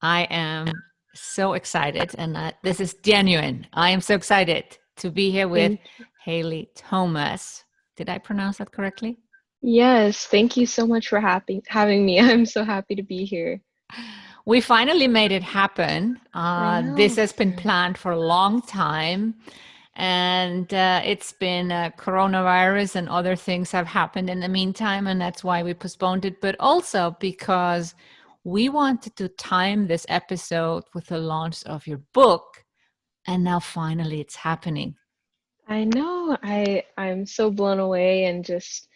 I am so excited, and this is genuine. I am so excited to be here with Thank Haile Thomas. Did I pronounce that correctly? Yes, thank you so much for having me. I'm so happy to be here. We finally made it happen. I This know. has been planned for a long time, and it's been coronavirus and other things have happened in the meantime, and that's why we postponed it. But also because we wanted to time this episode with the launch of your book, and now finally it's happening. I know. I'm so blown away and just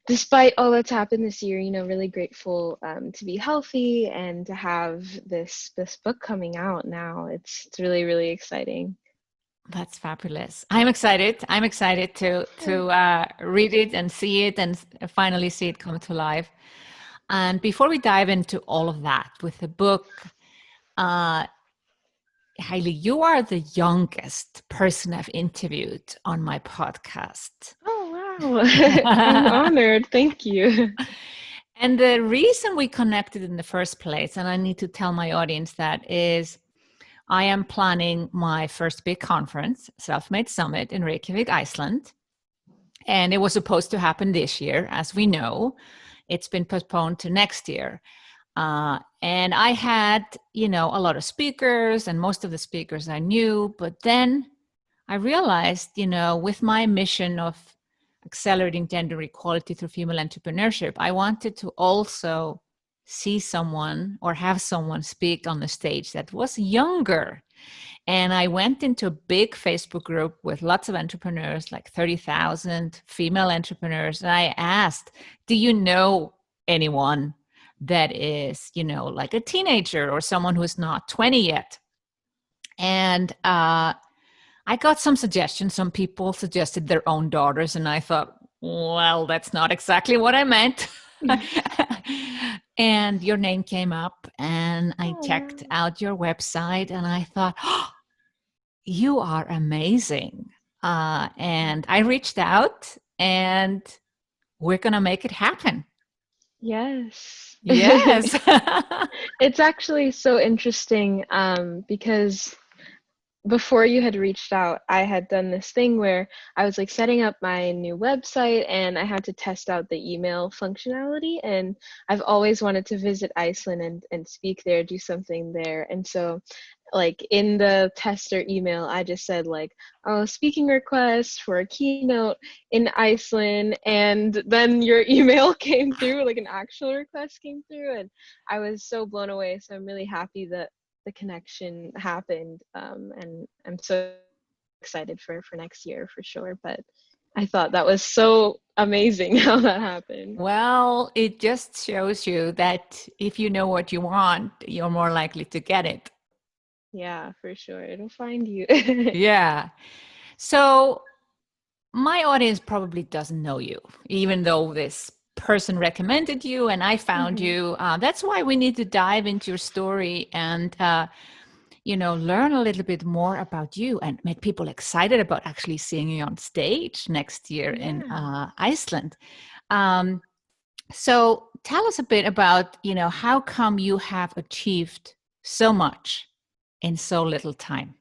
despite all that's happened this year, really grateful to be healthy and to have this book coming out now. It's really, really exciting. That's fabulous. I'm excited. I'm excited to read it and see it and finally see it come to life. And before we dive into all of that with the book, uh, Haile, you are the youngest person I've interviewed on my podcast. Oh, wow. I'm honored. Thank you. And the reason we connected in the first place, and I need to tell my audience that, is I am planning my first big conference, Self Made Summit in Reykjavik, Iceland. And it was supposed to happen this year, as we know. It's been postponed to next year. And I had, a lot of speakers, and most of the speakers I knew. But then I realized, with my mission of accelerating gender equality through female entrepreneurship, I wanted to also see someone or have someone speak on the stage that was younger. And I went into a big Facebook group with lots of entrepreneurs, like 30,000 female entrepreneurs. And I asked, do you know anyone that is, like a teenager or someone who's not 20 yet? And I got some suggestions. Some people suggested their own daughters. And I thought, well, that's not exactly what I meant. And your name came up, and I Oh, checked wow. out your website, and I thought, oh, you are amazing. And I reached out, and we're going to make it happen. Yes. Yes. It's actually so interesting because before you had reached out, I had done this thing where I was like setting up my new website and I had to test out the email functionality. And I've always wanted to visit Iceland and speak there, do something there. And so, like in the tester email, I just said, like, oh, speaking request for a keynote in Iceland. And then your email came through, like an actual request came through. And I was so blown away. So I'm really happy that the connection happened. And I'm so excited for next year for sure. But I thought that was so amazing how that happened. Well, it just shows you that if you know what you want, you're more likely to get it. Yeah, for sure. It'll find you. Yeah. So my audience probably doesn't know you, even though this person recommended you and I found Mhm. you. That's why we need to dive into your story and, learn a little bit more about you and make people excited about actually seeing you on stage next year in Yeah. Iceland. Um, so tell us a bit about, how come you have achieved so much in so little time?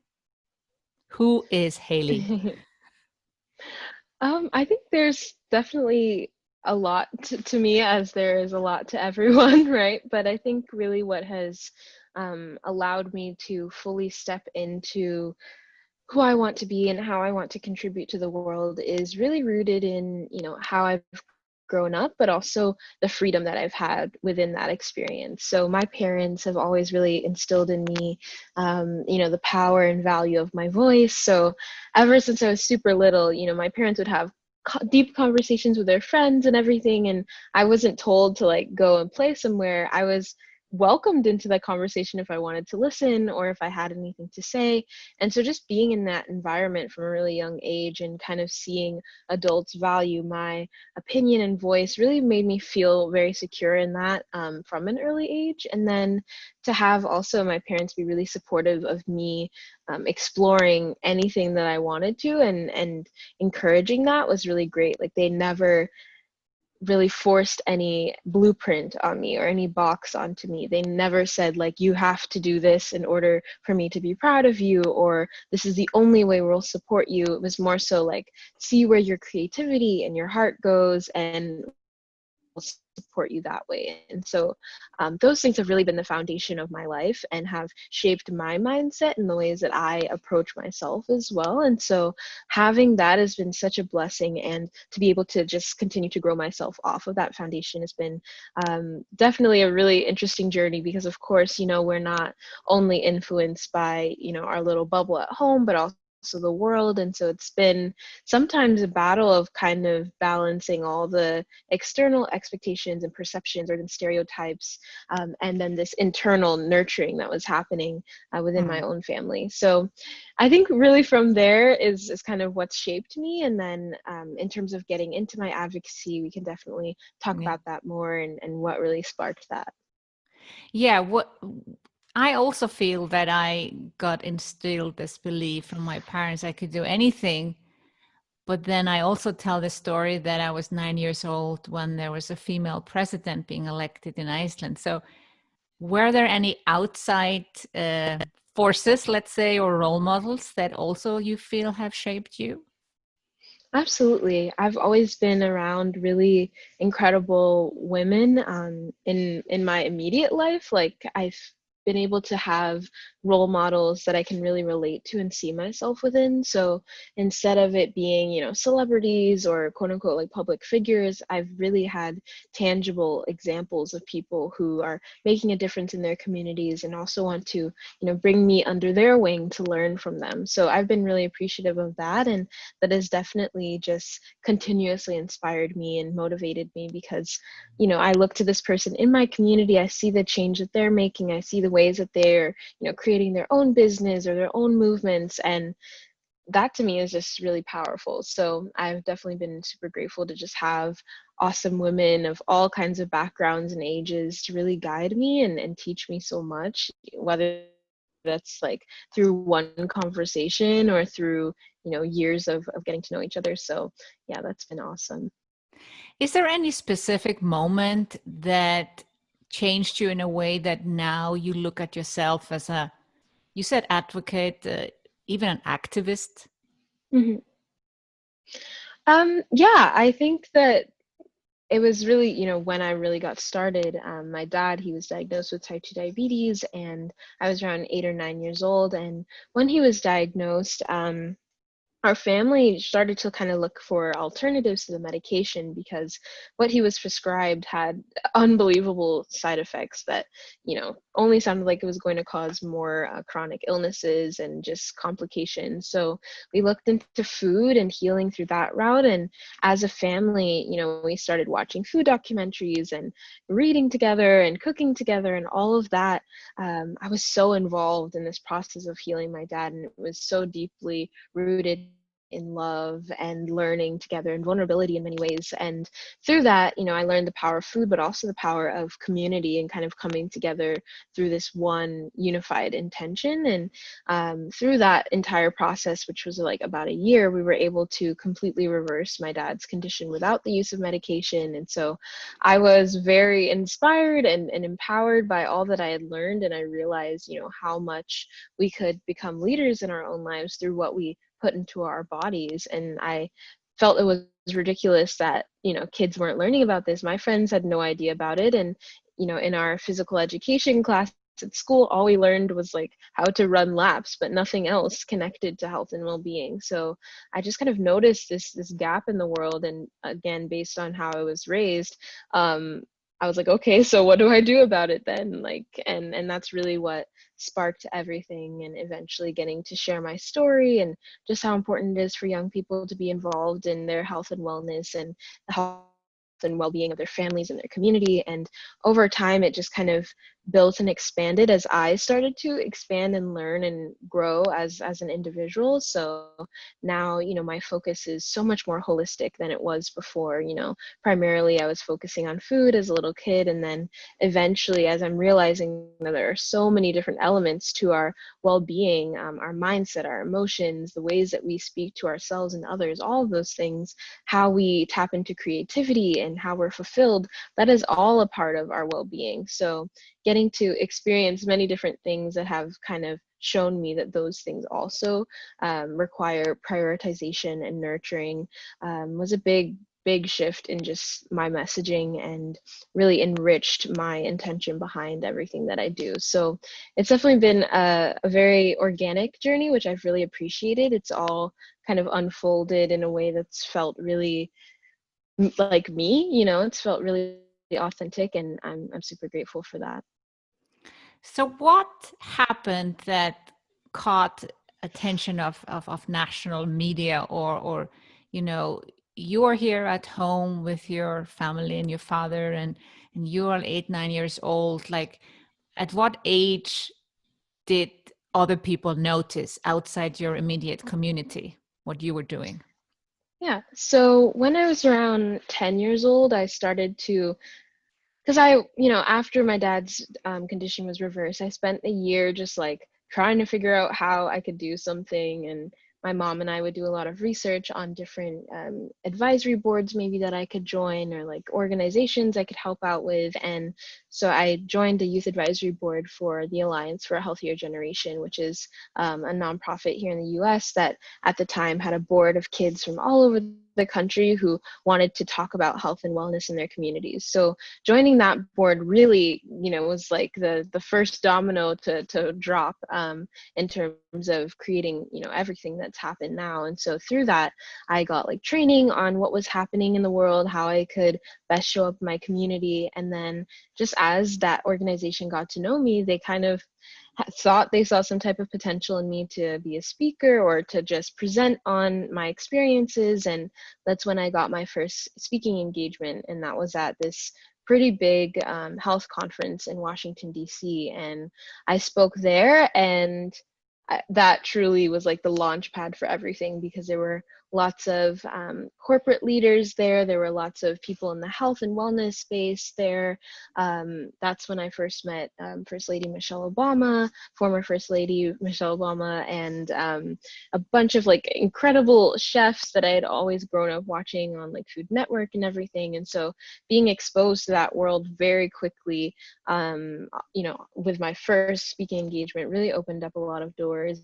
Who is Haile? I think there's definitely a lot to me, as there is a lot to everyone, right? But I think really what has allowed me to fully step into who I want to be and how I want to contribute to the world is really rooted in, how I've grown up, but also the freedom that I've had within that experience. So my parents have always really instilled in me, the power and value of my voice. So ever since I was super little, my parents would have deep conversations with their friends and everything, and I wasn't told to like go and play somewhere. I was welcomed into that conversation if I wanted to listen or if I had anything to say. And so just being in that environment from a really young age and kind of seeing adults value my opinion and voice really made me feel very secure in that, from an early age. And then to have also my parents be really supportive of me exploring anything that I wanted to, and encouraging that was really great. Like they never really forced any blueprint on me or any box onto me. They never said like, you have to do this in order for me to be proud of you, or this is the only way we'll support you. It was more so like, see where your creativity and your heart goes, and we'll support you that way. And so those things have really been the foundation of my life and have shaped my mindset and the ways that I approach myself as well. And so having that has been such a blessing, and to be able to just continue to grow myself off of that foundation has been definitely a really interesting journey, because of course, we're not only influenced by, our little bubble at home, but also the world. And so it's been sometimes a battle of kind of balancing all the external expectations and perceptions or the stereotypes, and then this internal nurturing that was happening within my own family. So I think really from there is kind of what's shaped me. And then in terms of getting into my advocacy, we can definitely talk about that more, and what really sparked that. Yeah, what I also feel that I got instilled this belief from my parents I could do anything. But then I also tell the story that I was 9 years old when there was a female president being elected in Iceland. So were there any outside forces, let's say, or role models that also you feel have shaped you? Absolutely. I've always been around really incredible women in my immediate life. Like, I've been able to have role models that I can really relate to and see myself within. So instead of it being, celebrities or quote unquote like public figures, I've really had tangible examples of people who are making a difference in their communities and also want to, bring me under their wing to learn from them. So I've been really appreciative of that. And that has definitely just continuously inspired me and motivated me, because I look to this person in my community, I see the change that they're making, I see the ways that they're creating their own business or their own movements, and that to me is just really powerful. So I've definitely been super grateful to just have awesome women of all kinds of backgrounds and ages to really guide me and teach me so much, whether that's like through one conversation or through years of getting to know each other. So yeah, that's been awesome. Is there any specific moment that changed you in a way that now you look at yourself as you said advocate, even an activist? Mm-hmm. Yeah, I think that it was really, when I really got started, my dad, he was diagnosed with type 2 diabetes, and I was around 8 or 9 years old. And when he was diagnosed, our family started to kind of look for alternatives to the medication, because what he was prescribed had unbelievable side effects that only sounded like it was going to cause more chronic illnesses and just complications. So we looked into food and healing through that route, and as a family, we started watching food documentaries and reading together and cooking together and all of that. I was so involved in this process of healing my dad, and it was so deeply rooted in love and learning together and vulnerability in many ways. And through that, I learned the power of food, but also the power of community and kind of coming together through this one unified intention. And through that entire process, which was like about a year, we were able to completely reverse my dad's condition without the use of medication. And so I was very inspired and empowered by all that I had learned. And I realized, how much we could become leaders in our own lives through what we put into our bodies. And I felt it was ridiculous that kids weren't learning about this. My friends had no idea about it. And in our physical education class at school, all we learned was like how to run laps, but nothing else connected to health and well-being. So I just kind of noticed this gap in the world. And again, based on how I was raised, I was like, okay, so what do I do about it then? Like, and that's really what sparked everything, and eventually getting to share my story and just how important it is for young people to be involved in their health and wellness and the health and well-being of their families and their community. And over time, it just kind of built and expanded as I started to expand and learn and grow as an individual. So now, my focus is so much more holistic than it was before. Primarily I was focusing on food as a little kid, and then eventually, as I'm realizing that there are so many different elements to our well-being, our mindset, our emotions, the ways that we speak to ourselves and others, all of those things, how we tap into creativity and how we're fulfilled, that is all a part of our well-being. So getting to experience many different things that have kind of shown me that those things also require prioritization and nurturing was a big shift in just my messaging, and really enriched my intention behind everything that I do. So it's definitely been a very organic journey, which I've really appreciated. It's all kind of unfolded in a way that's felt really like me, it's felt really authentic, and I'm super grateful for that. So what happened that caught attention of national media, or you are here at home with your family and your father, and you are 8, 9 years old. Like, at what age did other people notice outside your immediate community what you were doing? Yeah, so when I was around 10 years old, I started to, because after my dad's condition was reversed, I spent a year just like trying to figure out how I could do something. And my mom and I would do a lot of research on different advisory boards maybe that I could join, or like organizations I could help out with. And so I joined the youth advisory board for the Alliance for a Healthier Generation, which is a nonprofit here in the US that at the time had a board of kids from all over the country who wanted to talk about health and wellness in their communities. So joining that board really, was like the first domino to drop in terms of creating, everything that's happened now. And so through that, I got like training on what was happening in the world, how I could best show up in my community. And then just as that organization got to know me, they kind of thought they saw some type of potential in me to be a speaker or to just present on my experiences. And that's when I got my first speaking engagement. And that was at this pretty big health conference in Washington, D.C. And I spoke there, and that truly was like the launch pad for everything, because there were lots of corporate leaders there. There were lots of people in the health and wellness space there. That's when I first met First Lady Michelle Obama, former First Lady Michelle Obama, and a bunch of like incredible chefs that I had always grown up watching on like Food Network and everything. And so being exposed to that world very quickly, with my first speaking engagement, really opened up a lot of doors.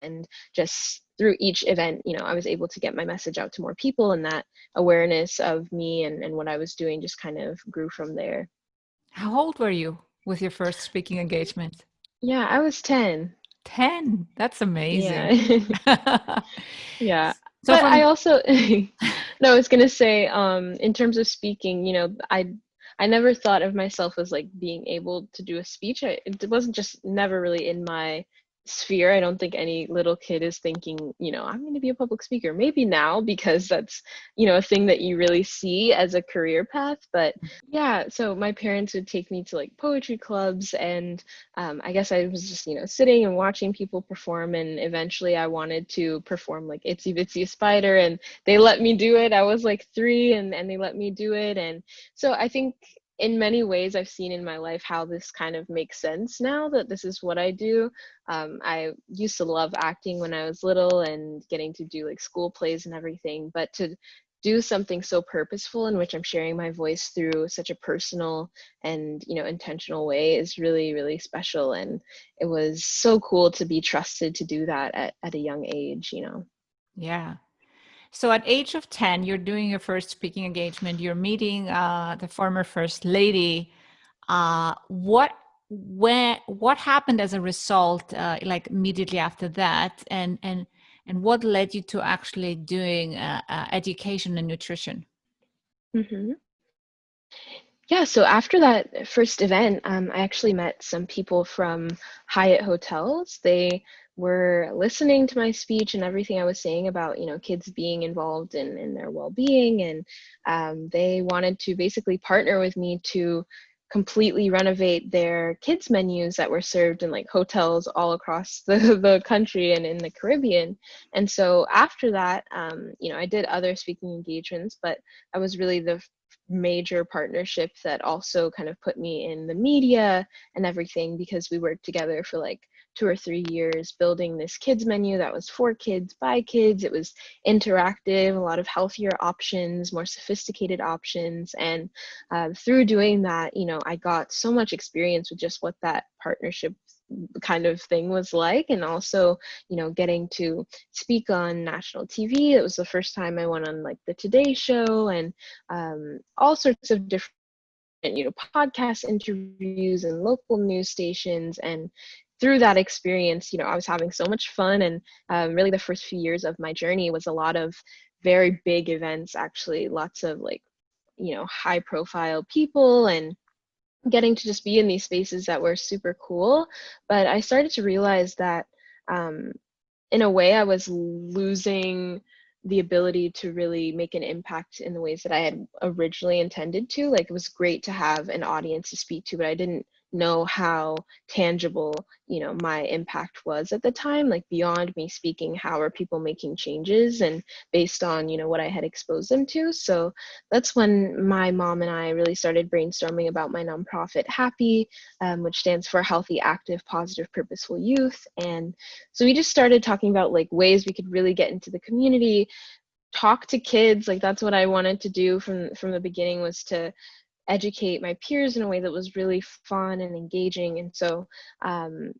And just through each event, I was able to get my message out to more people, and that awareness of me and what I was doing just kind of grew from there. How old were you with your first speaking engagement? Yeah, I was 10. 10. That's amazing. Yeah. Yeah. So But I from also no, I was gonna say, in terms of speaking, I never thought of myself as like being able to do a speech. It wasn't just never really in my sphere. I don't think any little kid is thinking, I'm going to be a public speaker. Maybe now, because that's, a thing that you really see as a career path. But yeah, so my parents would take me to like poetry clubs, and I guess I was just, sitting and watching people perform. And eventually I wanted to perform like Itsy Bitsy Spider, and they let me do it. I was like 3, and they let me do it. And so I think in many ways I've seen in my life how this kind of makes sense now that this is what I do. I used to love acting when I was little and getting to do like school plays and everything, but to do something so purposeful in which I'm sharing my voice through such a personal and, intentional way is really, really special. And it was so cool to be trusted to do that at a young age. Yeah. So at age of 10, you're doing your first speaking engagement. You're meeting the former first lady. What happened as a result, like immediately after that, and what led you to actually doing education and nutrition? Mm-hmm. Yeah, so after that first event, I actually met some people from Hyatt Hotels. They were listening to my speech and everything I was saying about, kids being involved in their well-being, and they wanted to basically partner with me to completely renovate their kids menus that were served in like hotels all across the country and in the Caribbean. And so after that, I did other speaking engagements, but I was really the major partnership that also kind of put me in the media and everything, because we worked together for like 2 or 3 years building this kids menu that was for kids by kids. It was interactive, a lot of healthier options, more sophisticated options. And through doing that, I got so much experience with just what that partnership kind of thing was like. And also, getting to speak on national TV. It was the first time I went on like the Today Show, and all sorts of different podcast interviews and local news stations. And through that experience, I was having so much fun. And really the first few years of my journey was a lot of very big events, actually, lots of like high profile people, and getting to just be in these spaces that were super cool. But I started to realize that in a way I was losing the ability to really make an impact in the ways that I had originally intended to. Like, it was great to have an audience to speak to, but I didn't know how tangible, my impact was at the time. Like, beyond me speaking, how are people making changes, and based on, what I had exposed them to. So that's when my mom and I really started brainstorming about my nonprofit, Happy, which stands for Healthy, Active, Positive, Purposeful Youth. And so we just started talking about like ways we could really get into the community, talk to kids. Like, that's what I wanted to do from the beginning, was to educate my peers in a way that was really fun and engaging. And so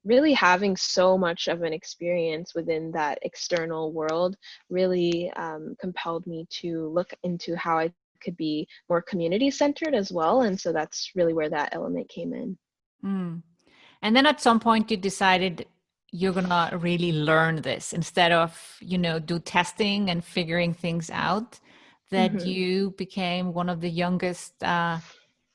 really having so much of an experience within that external world really compelled me to look into how I could be more community centered as well. And so that's really where that element came in. Mm. And then at some point you decided you're going to really learn this instead of, do testing and figuring things out, that Mm-hmm. you became one of the youngest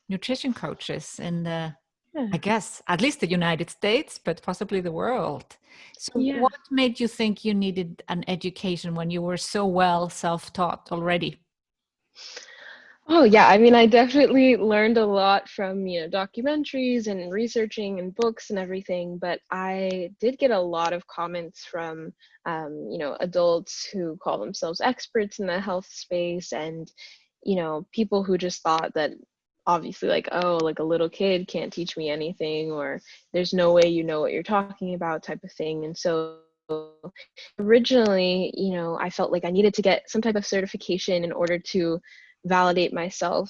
nutrition coaches in the, Yeah. I guess, at least the United States, but possibly the world. So Yeah. what made you think you needed an education when you were so well self-taught already? Oh yeah, I mean, I definitely learned a lot from, documentaries and researching and books and everything, but I did get a lot of comments from, adults who call themselves experts in the health space, and, people who just thought that obviously like, oh, like a little kid can't teach me anything, or there's no way you know what you're talking about type of thing. And so originally, I felt like I needed to get some type of certification in order to validate myself,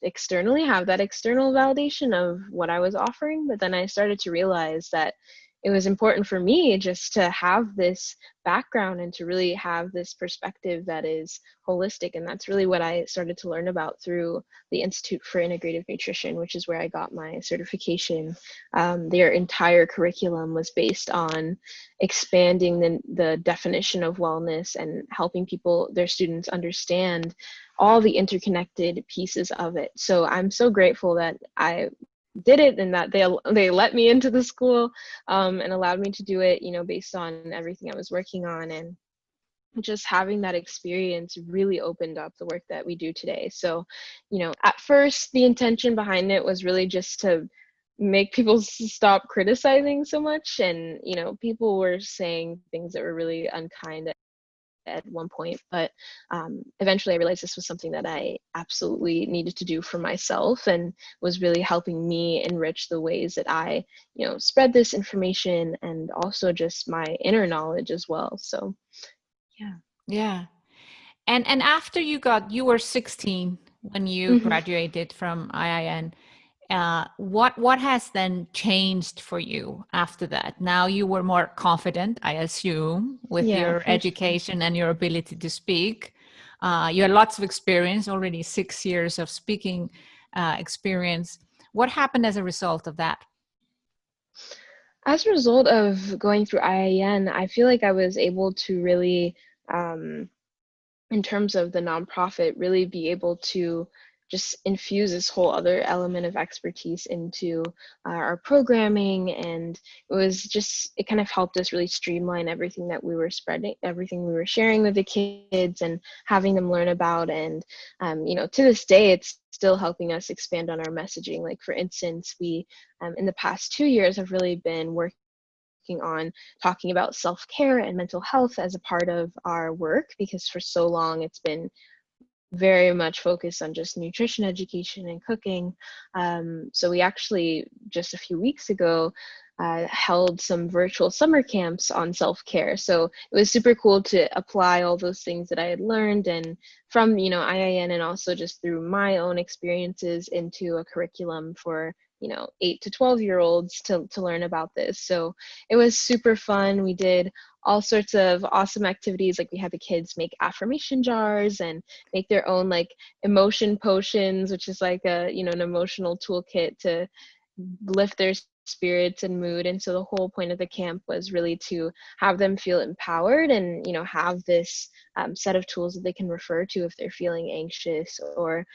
externally, have that external validation of what I was offering. But then I started to realize that it was important for me just to have this background and to really have this perspective that is holistic. And that's really what I started to learn about through the Institute for Integrative Nutrition, which is where I got my certification. Their entire curriculum was based on expanding the definition of wellness and helping people, their students, understand all the interconnected pieces of it. So I'm so grateful that I did it, and that they let me into the school, and allowed me to do it, based on everything I was working on. And just having that experience really opened up the work that we do today. So, at first the intention behind it was really just to make people stop criticizing so much. And, people were saying things that were really unkind at one point, but eventually I realized this was something that I absolutely needed to do for myself, and was really helping me enrich the ways that I, spread this information, and also just my inner knowledge as well. So yeah. Yeah. And after you were 16 when you Mm-hmm. graduated from IIN. What has then changed for you after that? Now you were more confident, I assume, with Yeah, your for sure. education and your ability to speak. You had lots of experience, already 6 years of speaking experience. What happened as a result of that? As a result of going through IIN, I feel like I was able to really, in terms of the nonprofit, really be able to just infuse this whole other element of expertise into our programming. And it kind of helped us really streamline everything that we were spreading, everything we were sharing with the kids and having them learn about. And to this day, it's still helping us expand on our messaging. Like, for instance, we in the past 2 years have really been working on talking about self-care and mental health as a part of our work, because for so long it's been very much focused on just nutrition education and cooking. So we actually just a few weeks ago held some virtual summer camps on self-care. So it was super cool to apply all those things that I had learned and from IIN, and also just through my own experiences into a curriculum for 8 to 12-year-olds to learn about this. So it was super fun. We did all sorts of awesome activities. Like, we had the kids make affirmation jars and make their own like emotion potions, which is like an emotional toolkit to lift their spirits and mood. And so the whole point of the camp was really to have them feel empowered and have this set of tools that they can refer to if they're feeling anxious or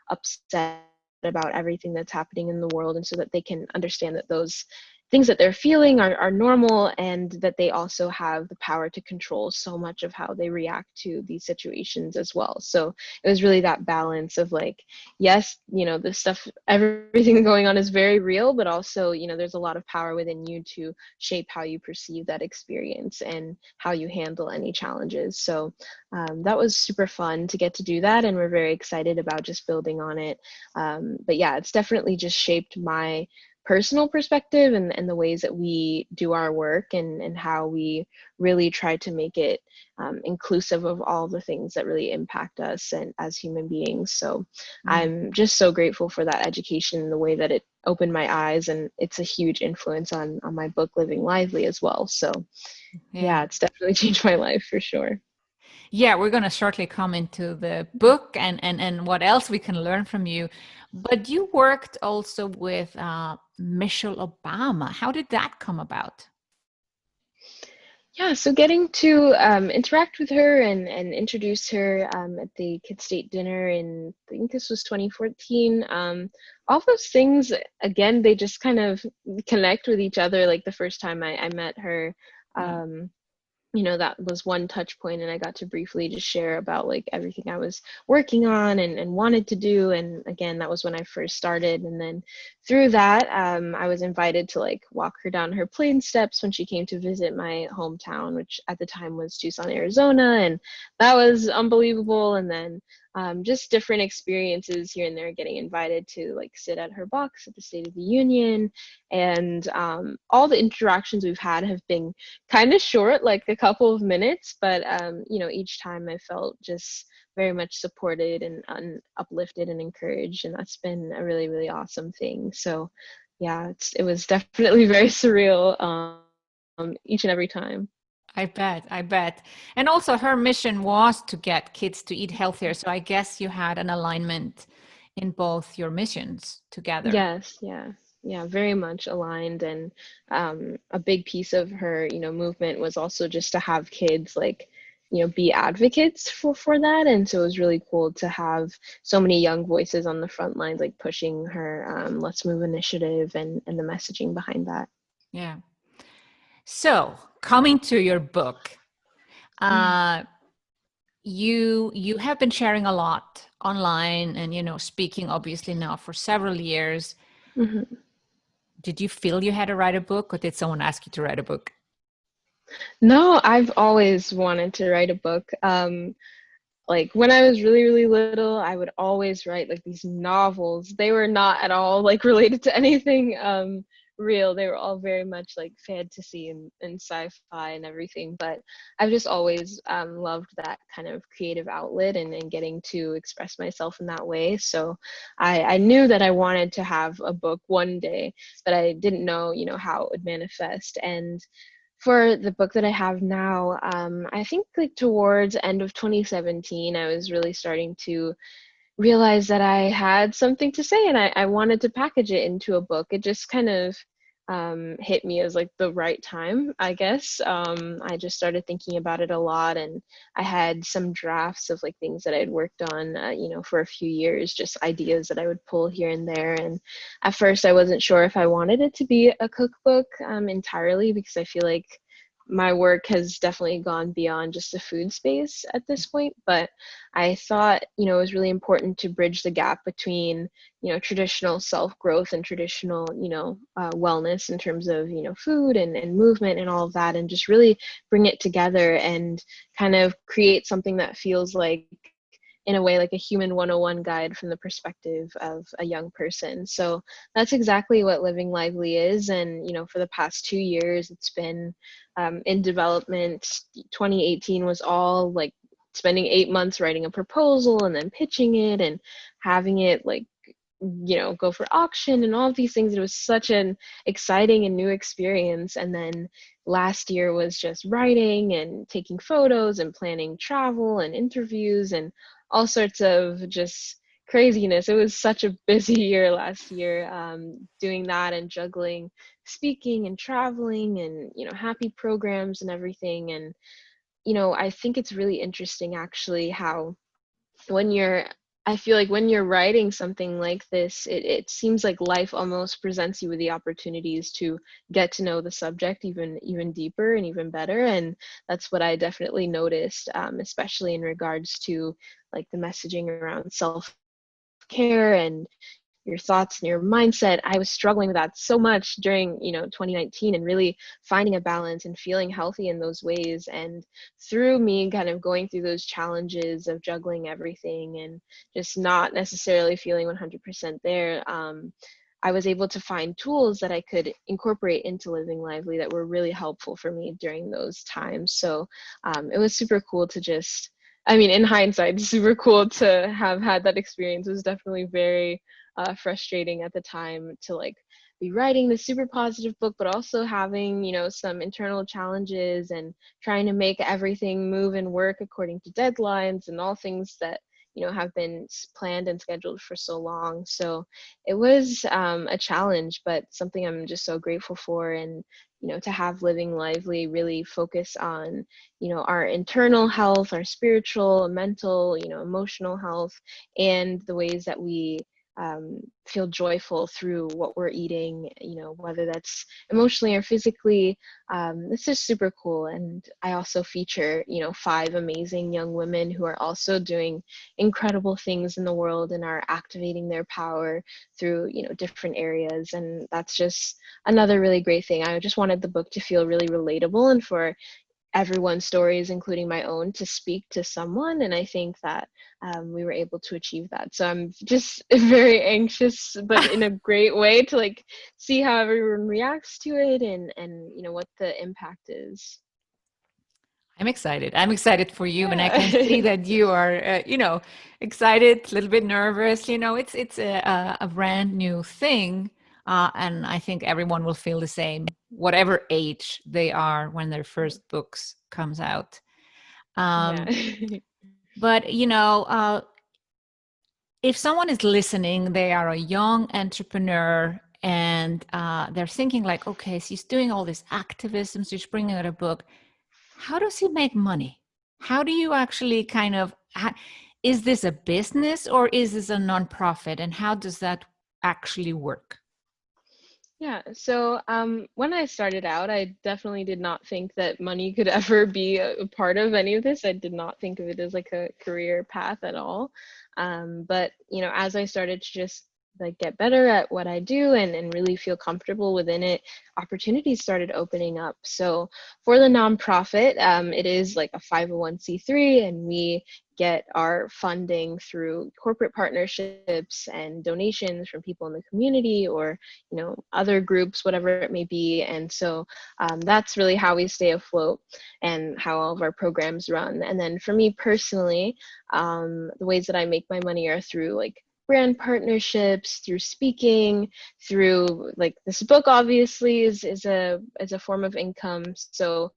upset about everything that's happening in the world, and so that they can understand that those things that they're feeling are normal, and that they also have the power to control so much of how they react to these situations as well. So it was really that balance of like, yes, this stuff, everything going on is very real, but also, there's a lot of power within you to shape how you perceive that experience and how you handle any challenges. So that was super fun to get to do that, and we're very excited about just building on it. But yeah, it's definitely just shaped my personal perspective and the ways that we do our work, and how we really try to make it inclusive of all the things that really impact us and as human beings. So I'm just so grateful for that education and the way that it opened my eyes, and it's a huge influence on my book Living Lively as well. So yeah, it's definitely changed my life for sure. Yeah, we're going to shortly come into the book and what else we can learn from you. But you worked also with Michelle Obama. How did that come about? Yeah, so getting to interact with her and introduce her at the Kid State dinner in, I think this was 2014. All those things, again, they just kind of connect with each other. Like, the first time I met her, that was one touch point, and I got to briefly just share about like everything I was working on and wanted to do. And again, that was when I first started. And then through that, I was invited to like walk her down her plane steps when she came to visit my hometown, which at the time was Tucson, Arizona. And that was unbelievable. And then just different experiences here and there, getting invited to like sit at her box at the State of the Union. And all the interactions we've had have been kind of short, like a couple of minutes, but each time I felt just very much supported and uplifted and encouraged, and that's been a really, really awesome thing. So yeah, it was definitely very surreal each and every time. I bet, I bet. And also her mission was to get kids to eat healthier. So I guess you had an alignment in both your missions together. Yes, yeah, very much aligned. And a big piece of her, movement was also just to have kids like, be advocates for that. And so it was really cool to have so many young voices on the front lines, like pushing her Let's Move initiative and the messaging behind that. Yeah. So coming to your book, uh, you have been sharing a lot online and speaking obviously now for several years. Mm-hmm. Did you feel you had to write a book, or did someone ask you to write a book? No, I've always wanted to write a book. Like, when I was really, really little, I would always write like these novels. They were not at all like related to anything real. They were all very much like fantasy and sci-fi and everything. But I've just always loved that kind of creative outlet and getting to express myself in that way. So I knew that I wanted to have a book one day, but I didn't know, how it would manifest. And for the book that I have now, I think like towards end of 2017, I was really starting to realize that I had something to say, and I wanted to package it into a book. It just kind of hit me as like the right time, I guess. I just started thinking about it a lot, and I had some drafts of like things that I had worked on, for a few years, just ideas that I would pull here and there. And at first I wasn't sure if I wanted it to be a cookbook entirely, because I feel like my work has definitely gone beyond just the food space at this point. But I thought, it was really important to bridge the gap between, traditional self-growth and traditional, wellness in terms of, food and movement and all of that, and just really bring it together and kind of create something that feels like, in a way, like a human 101 guide from the perspective of a young person. So that's exactly what Living Lively is. And, for the past 2 years, it's been in development. 2018 was all like spending 8 months writing a proposal and then pitching it and having it like, go for auction and all of these things. It was such an exciting and new experience. And then last year was just writing and taking photos and planning travel and interviews and all sorts of just craziness. It was such a busy year last year, doing that and juggling speaking and traveling and, happy programs and everything. And, I think it's really interesting actually how I feel like when you're writing something like this, it seems like life almost presents you with the opportunities to get to know the subject even deeper and even better. And that's what I definitely noticed, especially in regards to like the messaging around self-care and your thoughts and your mindset. I was struggling with that so much during 2019, and really finding a balance and feeling healthy in those ways. And through me kind of going through those challenges of juggling everything and just not necessarily feeling 100% there, I was able to find tools that I could incorporate into Living Lively that were really helpful for me during those times. So it was super cool to just, in hindsight, super cool to have had that experience. It was definitely very frustrating at the time to like be writing this super positive book, but also having, some internal challenges and trying to make everything move and work according to deadlines and all things that, have been planned and scheduled for so long. So it was a challenge, but something I'm just so grateful for. And, to have Living Lively really focus on, our internal health, our spiritual, mental, emotional health, and the ways that we feel joyful through what we're eating, whether that's emotionally or physically. This is super cool. And I also feature, 5 amazing young women who are also doing incredible things in the world and are activating their power through, different areas. And that's just another really great thing. I just wanted the book to feel really relatable and for everyone's stories, including my own, to speak to someone. And I think that we were able to achieve that. So I'm just very anxious, but in a great way, to like see how everyone reacts to it and what the impact is. I'm excited. I'm excited for you, and I can Yeah. see that you are, excited, a little bit nervous. It's a brand new thing, and I think everyone will feel the same, whatever age they are when their first books comes out. Yeah. But if someone is listening, they are a young entrepreneur, and they're thinking like, okay, so he's doing all this activism, so he's bringing out a book. How does he make money? How do you actually is this a business or is this a nonprofit? And how does that actually work? Yeah, so when I started out, I definitely did not think that money could ever be a part of any of this. I did not think of it as like a career path at all. But as I started to just like get better at what I do and really feel comfortable within it, opportunities started opening up. So for the nonprofit, it is like a 501c3, and we get our funding through corporate partnerships and donations from people in the community or other groups, whatever it may be. And so that's really how we stay afloat and how all of our programs run. And then for me personally, the ways that I make my money are through like brand partnerships, through speaking, through like this book obviously is a form of income. So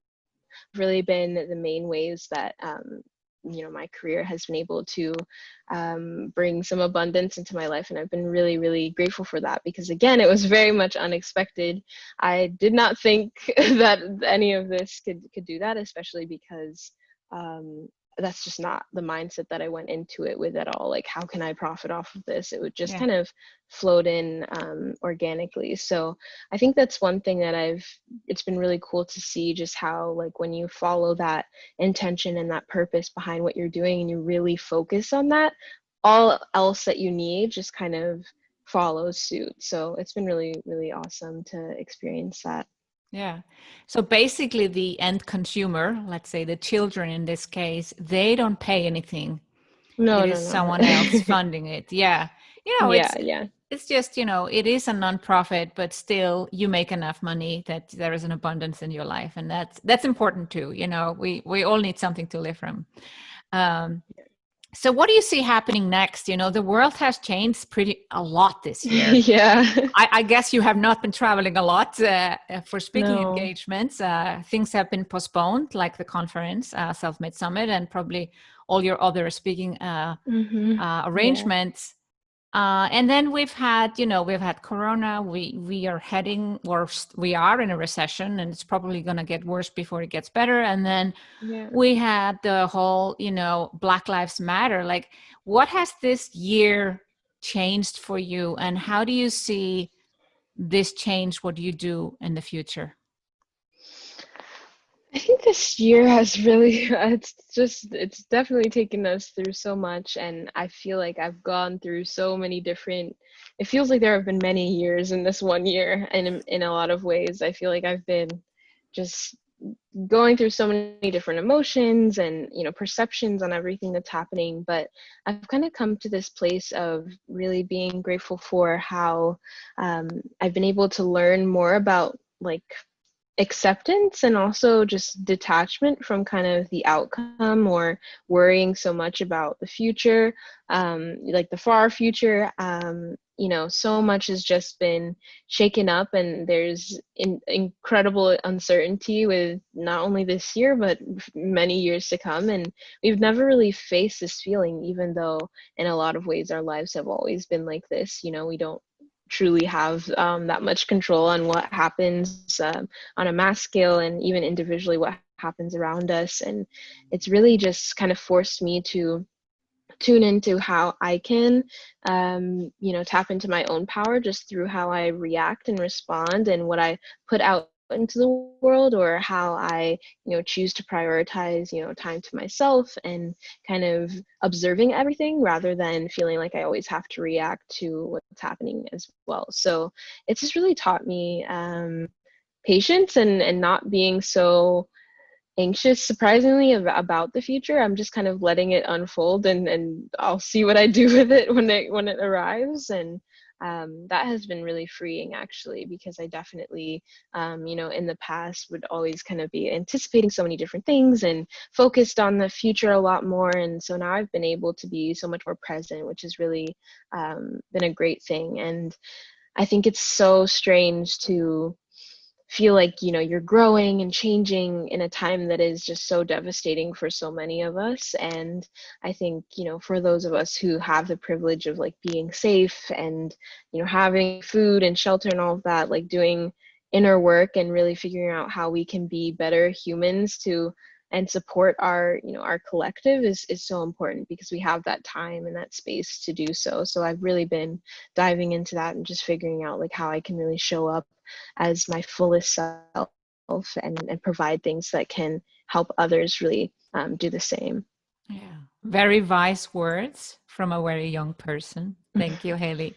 really been the main ways that my career has been able to bring some abundance into my life. And I've been really, really grateful for that, because again, it was very much unexpected. I did not think that any of this could do that, especially because that's just not the mindset that I went into it with at all. Like, how can I profit off of this? It would just kind of float in organically. So I think that's one thing that it's been really cool to see, just how, like, when you follow that intention and that purpose behind what you're doing and you really focus on that, all else that you need just kind of follows suit. So it's been really, really awesome to experience that. Yeah. So basically the end consumer, let's say the children in this case, they don't pay anything. No, It no, is no. someone else funding it. Yeah. Yeah, yeah. It's just, it is a nonprofit, but still you make enough money that there is an abundance in your life. And that's important too. We all need something to live from. So what do you see happening next? The world has changed a lot this year. Yeah. I guess you have not been traveling a lot for speaking No. engagements. Things have been postponed, like the conference, Self-Made Summit, and probably all your other speaking arrangements. And then we've had Corona. We are heading, or we are in a recession, and it's probably going to get worse before it gets better. And then we had the whole, Black Lives Matter. Like, what has this year changed for you, and how do you see this change what you do in the future? I think this year has really, it's definitely taken us through so much. And I feel like I've gone through so many different, it feels like there have been many years in this one year. And in a lot of ways, I feel like I've been just going through so many different emotions and, perceptions on everything that's happening. But I've kind of come to this place of really being grateful for how I've been able to learn more about, like, acceptance and also just detachment from kind of the outcome or worrying so much about the future, like the far future. So much has just been shaken up, and there's incredible uncertainty with not only this year but many years to come. And we've never really faced this feeling, even though in a lot of ways our lives have always been like this. We don't truly have that much control on what happens on a mass scale, and even individually what happens around us. And it's really just kind of forced me to tune into how I can tap into my own power just through how I react and respond and what I put out into the world, or how I choose to prioritize time to myself and kind of observing everything rather than feeling like I always have to react to what's happening as well. So it's just really taught me patience and not being so anxious, surprisingly, about the future. I'm just kind of letting it unfold, and I'll see what I do with it when it arrives. And that has been really freeing, actually, because I definitely in the past would always kind of be anticipating so many different things and focused on the future a lot more. And so now I've been able to be so much more present, which has really been a great thing. And I think it's so strange to feel like you're growing and changing in a time that is just so devastating for so many of us. And I think for those of us who have the privilege of, like, being safe and having food and shelter and all of that, like, doing inner work and really figuring out how we can be better humans and support our our collective is so important, because we have that time and that space to do so. So I've really been diving into that and just figuring out, like, how I can really show up as my fullest self and provide things that can help others really do the same. Yeah, very wise words from a very young person. Thank you, Haile.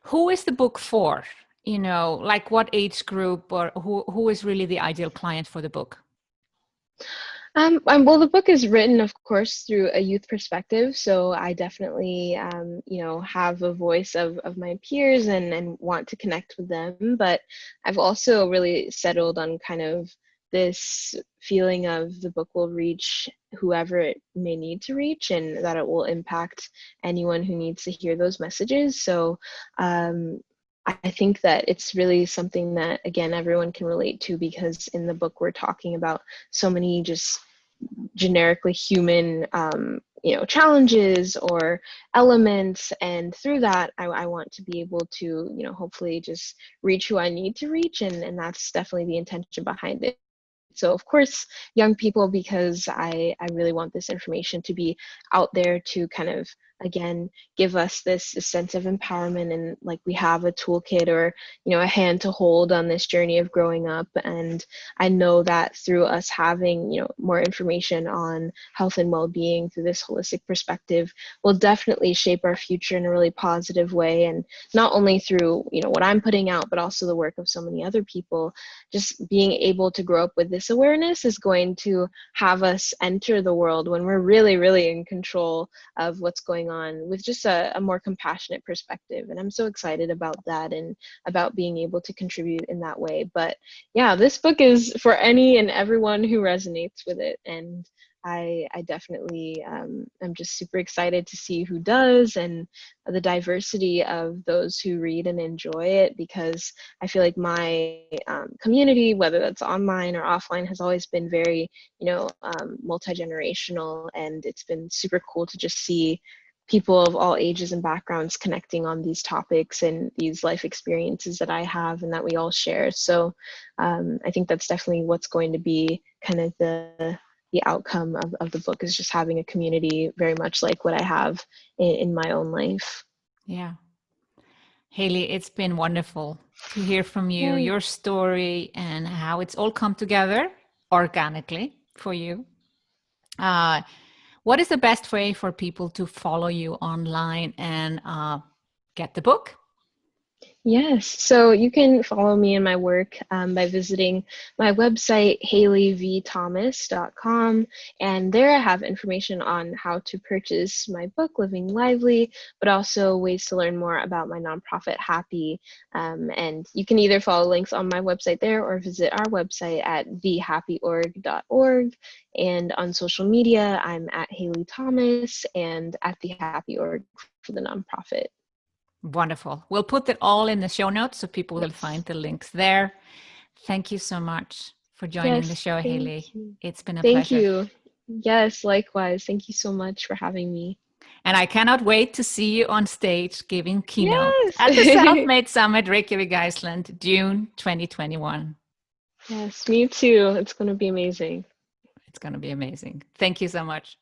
Who is the book for? Like, what age group, or who is really the ideal client for the book? Well, the book is written, of course, through a youth perspective. So I definitely, have a voice of my peers and want to connect with them. But I've also really settled on kind of this feeling of the book will reach whoever it may need to reach, and that it will impact anyone who needs to hear those messages. So I think that it's really something that, again, everyone can relate to, because in the book we're talking about so many just generically human challenges or elements, and through that I want to be able to hopefully just reach who I need to reach, and that's definitely the intention behind it. So of course, young people, because I really want this information to be out there to kind of, again, give us this sense of empowerment, and like we have a toolkit or a hand to hold on this journey of growing up. And I know that through us having more information on health and well-being through this holistic perspective will definitely shape our future in a really positive way, and not only through what I'm putting out, but also the work of so many other people. Just being able to grow up with this awareness is going to have us enter the world when we're really, really in control of what's going on with just a more compassionate perspective. And I'm so excited about that and about being able to contribute in that way. But yeah, this book is for any and everyone who resonates with it. And I definitely am just super excited to see who does, and the diversity of those who read and enjoy it, because I feel like my community, whether that's online or offline, has always been very, multi-generational, and it's been super cool to just see people of all ages and backgrounds connecting on these topics and these life experiences that I have and that we all share. So I think that's definitely what's going to be kind of the outcome of the book, is just having a community very much like what I have in my own life. Yeah. Haile, it's been wonderful to hear from you, Yay. your story, and how it's all come together organically for you. What is the best way for people to follow you online and get the book? Yes, so you can follow me in my work by visiting my website, hailevthomas.com. And there I have information on how to purchase my book, Living Lively, but also ways to learn more about my nonprofit, Happy. And you can either follow links on my website there or visit our website at thehappyorg.org. And on social media, I'm at Haile Thomas and at the Happy Org for the nonprofit. Wonderful. We'll put it all in the show notes so people will Yes. find the links there. Thank you so much for joining the Yes, show, thank Haile. you. It's been a Thank pleasure. you. Yes, likewise. Thank you so much for having me. And I cannot wait to see you on stage giving keynote Yes. at the Self-Made Summit, Reykjavik, Iceland, June 2021. Yes, me too. It's going to be amazing. It's going to be amazing. Thank you so much.